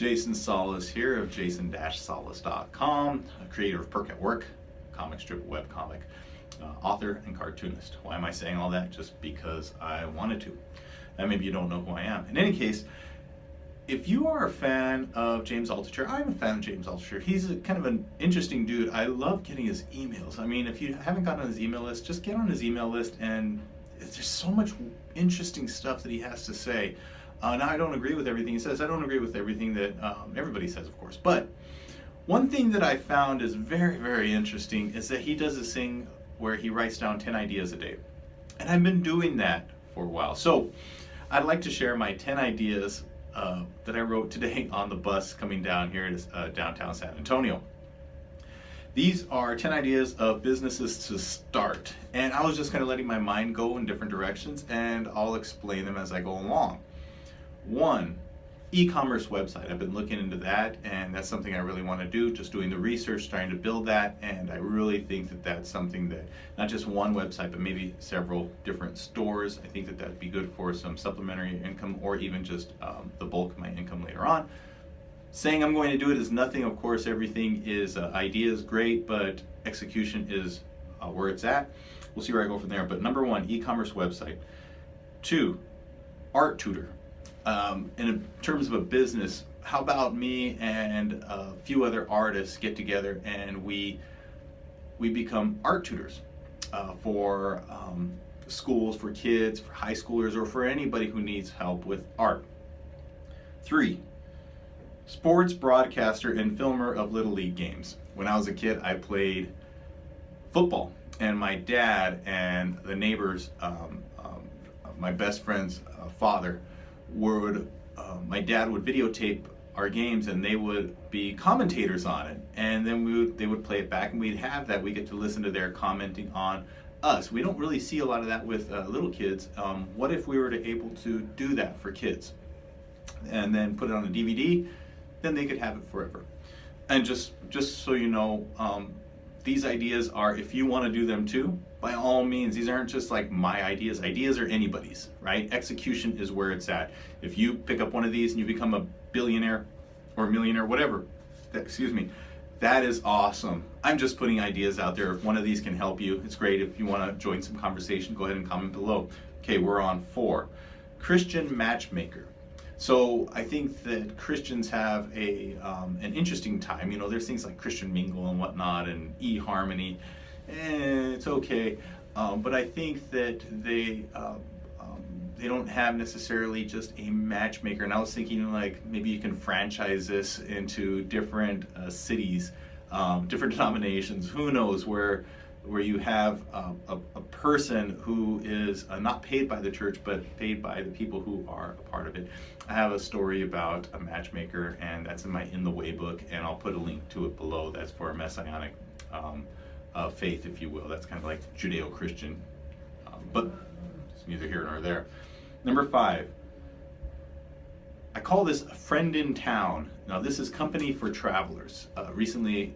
Jason Solis here of jason-solis.com, creator of Perk at Work, comic strip webcomic, author and cartoonist. Why am I saying all that? Just because I wanted to. And maybe you don't know who I am. In any case, if you are a fan of James Altucher, I'm a fan of James Altucher. He's kind of an interesting dude. I love getting his emails. I mean, if you haven't gotten on his email list, just get on his email list, and there's so much interesting stuff that he has to say. Now, I don't agree with everything he says. I don't agree with everything that everybody says, of course. But one thing that I found is very, very interesting is that he does this thing where he writes down 10 ideas a day. And I've been doing that for a while. So I'd like to share my 10 ideas that I wrote today on the bus coming down here to downtown San Antonio. These are 10 ideas of businesses to start. And I was just kind of letting my mind go in different directions, and I'll explain them as I go along. 1, e-commerce website. I've been looking into that, and that's something I really want to do, just doing the research, trying to build that, and I really think that that's something that, not just one website, but maybe several different stores. I think that that'd be good for some supplementary income, or even just the bulk of my income later on. Saying I'm going to do it is nothing. Of course, everything is, idea is great, but execution is where it's at. We'll see where I go from there. But number 1, e-commerce website. 2, art tutor. In terms of a business, how about me and a few other artists get together and we become art tutors for schools, for kids, for high schoolers, or for anybody who needs help with art. 3, sports broadcaster and filmer of Little League games. When I was a kid, I played football, and my dad and the neighbors, my best friend's father, my dad would videotape our games, and they would be commentators on it, and then they would play it back, and we'd have that. We get to listen to their commenting on us. We don't really see a lot of that with little kids. What if we were able to do that for kids and then put it on a DVD? Then they could have it forever. And just so you know, these ideas are, if you want to do them too, by all means. These aren't just like my ideas. Ideas are anybody's, right? Execution is where it's at. If you pick up one of these and you become a billionaire or millionaire, whatever, that is awesome. I'm just putting ideas out there. If one of these can help you, it's great. If you want to join some conversation, go ahead and comment below. Okay, we're on 4. Christian matchmaker. So I think that Christians have an interesting time. You know, there's things like Christian Mingle and whatnot, and eHarmony. It's okay, but I think that they don't have necessarily just a matchmaker. And I was thinking, like, maybe you can franchise this into different cities, different denominations. Who knows, where you have a person who is not paid by the church, but paid by the people who are a part of it. I have a story about a matchmaker, and that's in my In the Way book, and I'll put a link to it below. That's for a messianic faith, if you will. That's kind of like Judeo-Christian, but it's neither here nor there. Number 5, I call this a friend in town. Now, this is company for travelers. Recently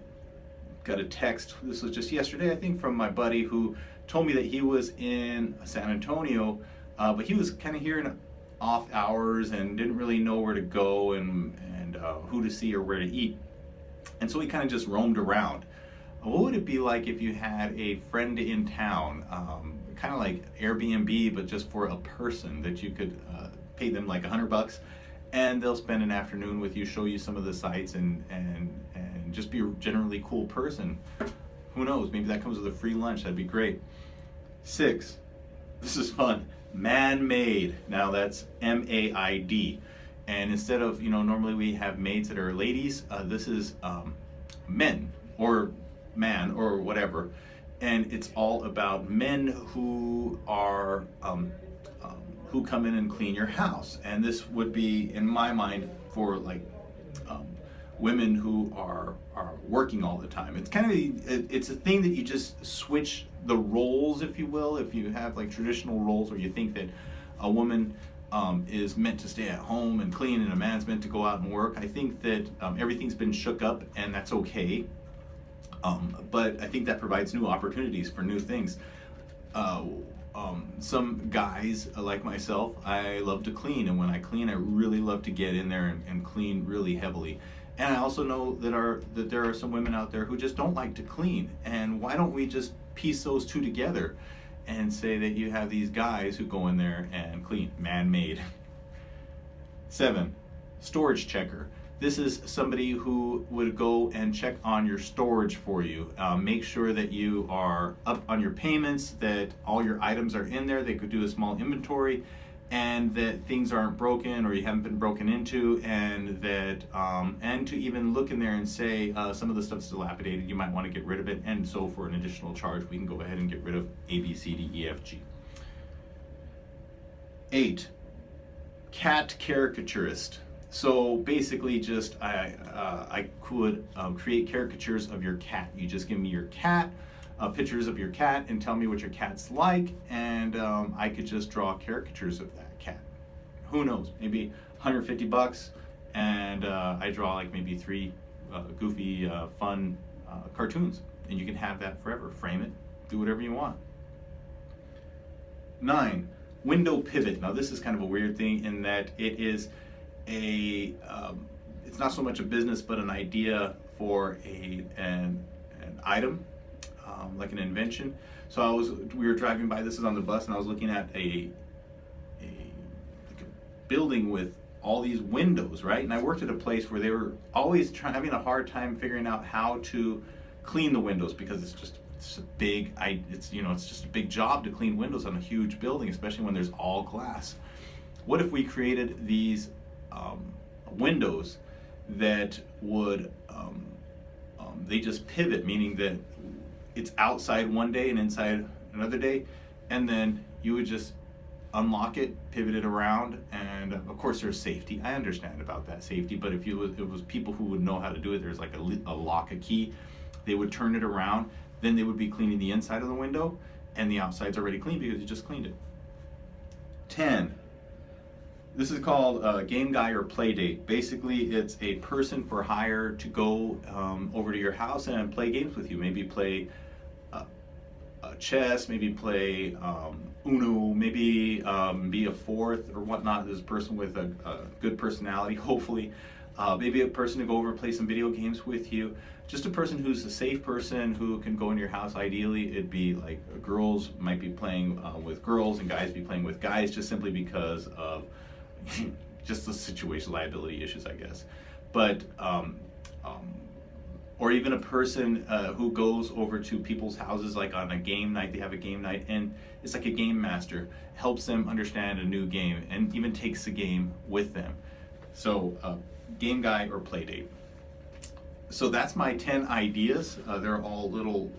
got a text, this was just yesterday, I think, from my buddy who told me that he was in San Antonio, but he was kind of here in off hours and didn't really know where to go and who to see or where to eat. And so he kind of just roamed around. What would it be like if you had a friend in town, kind of like Airbnb, but just for a person, that you could pay them like $100, and they'll spend an afternoon with you, show you some of the sites, and just be a generally cool person. Who knows? Maybe that comes with a free lunch. That'd be great. 6, this is fun. Man-made. Now that's M-A-I-D. And instead of, normally we have maids that are ladies, this is men or man or whatever. And it's all about men who are who come in and clean your house. And this would be, in my mind, for like women who are working all the time. It's kind of it's a thing that you just switch the roles, if you will. If you have like traditional roles where you think that a woman is meant to stay at home and clean and a man's meant to go out and work, I think that everything's been shook up, and that's okay. But I think that provides new opportunities for new things. some guys like myself, I love to clean, and when I clean, I really love to get in there and clean really heavily. And I also know that there are some women out there who just don't like to clean. And why don't we just piece those two together and say that you have these guys who go in there and clean, man-made. 7, storage checker. This is somebody who would go and check on your storage for you. Make sure that you are up on your payments, that all your items are in there. They could do a small inventory, and that things aren't broken or you haven't been broken into, and that and to even look in there and say some of the stuff's dilapidated, you might want to get rid of it, and so for an additional charge we can go ahead and get rid of A, B, C, D, E, F, G. 8, cat caricaturist. So basically just I could create caricatures of your cat. You just give me your cat, pictures of your cat, and tell me what your cat's like, and I could just draw caricatures of that cat. Who knows, maybe $150, and I draw like maybe 3 goofy, fun cartoons, and you can have that forever. Frame it, do whatever you want. 9, window pivot. Now this is kind of a weird thing in that it is it's not so much a business but an idea for an item, like an invention. So we were driving by, this is on the bus, and I was looking at a building with all these windows, right? And I worked at a place where they were always having a hard time figuring out how to clean the windows, because it's just a big job to clean windows on a huge building, especially when there's all glass. What if we created these windows that would they just pivot, meaning that it's outside one day and inside another day, and then you would just unlock it, pivot it around, and of course there's safety. I understand about that safety, but if it was people who would know how to do it, there's like a lock, a key, they would turn it around, then they would be cleaning the inside of the window, and the outside's already clean because you just cleaned it. 10. This is called game guy or play date. Basically, it's a person for hire to go over to your house and play games with you. Maybe play chess, maybe play Uno, maybe be a fourth or whatnot. This person with a good personality, hopefully. Maybe a person to go over and play some video games with you. Just a person who's a safe person who can go into your house. Ideally, it'd be like girls might be playing with girls and guys be playing with guys, just simply because of just the situation, liability issues, I guess. But or even a person who goes over to people's houses, like on a game night, they have a game night, and it's like a game master, helps them understand a new game, and even takes the game with them. So game guy or play date. So that's my 10 ideas. They're all little,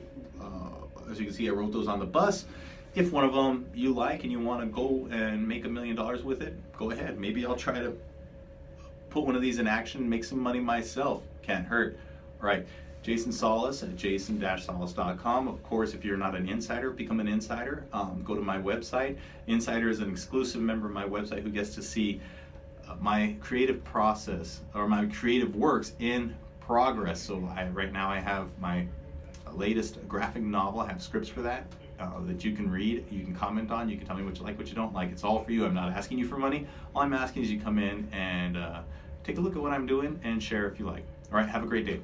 as you can see, I wrote those on the bus. If one of them you like and you want to go and make $1 million with it, go ahead. Maybe I'll try to put one of these in action and make some money myself. Can't hurt. All right, Jason Solis at jason-solis.com. Of course, if you're not an insider, become an insider. Go to my website. Insider is an exclusive member of my website who gets to see my creative process, or my creative works in progress. So right now I have my latest graphic novel. I have scripts for that. That you can read, you can comment on, you can tell me what you like, what you don't like. It's all for you. I'm not asking you for money. All I'm asking is you come in and take a look at what I'm doing and share if you like. All right, have a great day.